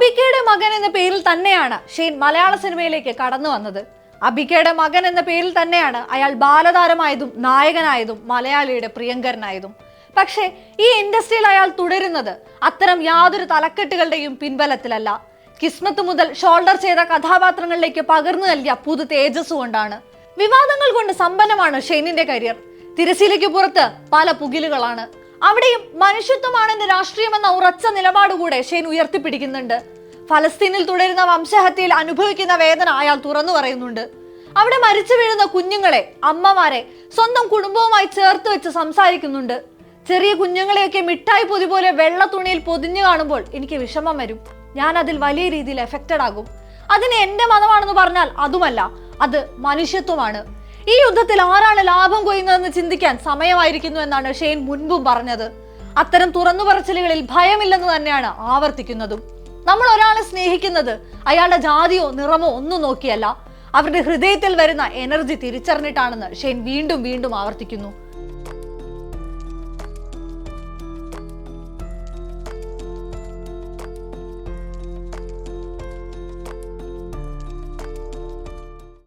അബിക്കയുടെ മകൻ എന്ന പേരിൽ തന്നെയാണ് ഷെയ്ൻ മലയാള സിനിമയിലേക്ക് കടന്നു വന്നത്. അബിക്കയുടെ മകൻ എന്ന പേരിൽ തന്നെയാണ് അയാൾ ബാലതാരമായതും നായകനായതും മലയാളിയുടെ പ്രിയങ്കരനായതും. പക്ഷേ ഈ ഇൻഡസ്ട്രിയിൽ അയാൾ തുടരുന്നത് അത്തരം യാതൊരു തലക്കെട്ടുകളുടെയും പിൻബലത്തിലല്ല. കിസ്മത്ത് മുതൽ ഷോൾഡർ ചെയ്ത കഥാപാത്രങ്ങളിലേക്ക് പകർന്നു നൽകിയ പുതു തേജസ് കൊണ്ടാണ്. വിവാദങ്ങൾ കൊണ്ട് സമ്പന്നമാണ് ഷെയ്നിന്റെ കരിയർ. തിരശ്ശീലയ്ക്ക് പുറത്ത് പല പുകിലുകളാണ്. അവിടെയും മനുഷ്യത്വമാണെന്ന് രാഷ്ട്രീയമെന്ന ഉറച്ച നിലപാടുകൂടെ ഷെയ്ൻ ഉയർത്തിപ്പിടിക്കുന്നുണ്ട്. ഫലസ്തീനിൽ തുടരുന്ന വംശഹത്യയിൽ അനുഭവിക്കുന്ന വേദന അയാൾ തുറന്നു പറയുന്നുണ്ട്. അവിടെ മരിച്ചു വീഴുന്ന കുഞ്ഞുങ്ങളെ, അമ്മമാരെ സ്വന്തം കുടുംബവുമായി ചേർത്ത് വെച്ച് സംസാരിക്കുന്നുണ്ട്. ചെറിയ കുഞ്ഞുങ്ങളെയൊക്കെ മിഠായി പൊതി പോലെ വെള്ള തുണിയിൽ പൊതിഞ്ഞു കാണുമ്പോൾ എനിക്ക് വിഷമം വരും. ഞാൻ അതിൽ വലിയ രീതിയിൽ എഫക്റ്റഡ് ആകും. അതിന് എന്റെ മതമാണെന്ന് പറഞ്ഞാൽ അതുമല്ല, അത് മനുഷ്യത്വമാണ്. ഈ യുദ്ധത്തിൽ ആരാണ് ലാഭം കൊയ്യുന്നതെന്ന് ചിന്തിക്കാൻ സമയമായിരിക്കുന്നു എന്നാണ് ഷെയ്ൻ മുൻപും പറഞ്ഞത്. അത്തരം തുറന്നു പറച്ചിലുകളിൽ ഭയമില്ലെന്ന് തന്നെയാണ് ആവർത്തിക്കുന്നതും. നമ്മൾ ഒരാളെ സ്നേഹിക്കുന്നത് അയാളുടെ ജാതിയോ നിറമോ ഒന്നും നോക്കിയല്ല, അവരുടെ ഹൃദയത്തിൽ വരുന്ന എനർജി തിരിച്ചറിഞ്ഞിട്ടാണെന്ന് ഷെയ്ൻ വീണ്ടും വീണ്ടും ആവർത്തിക്കുന്നു.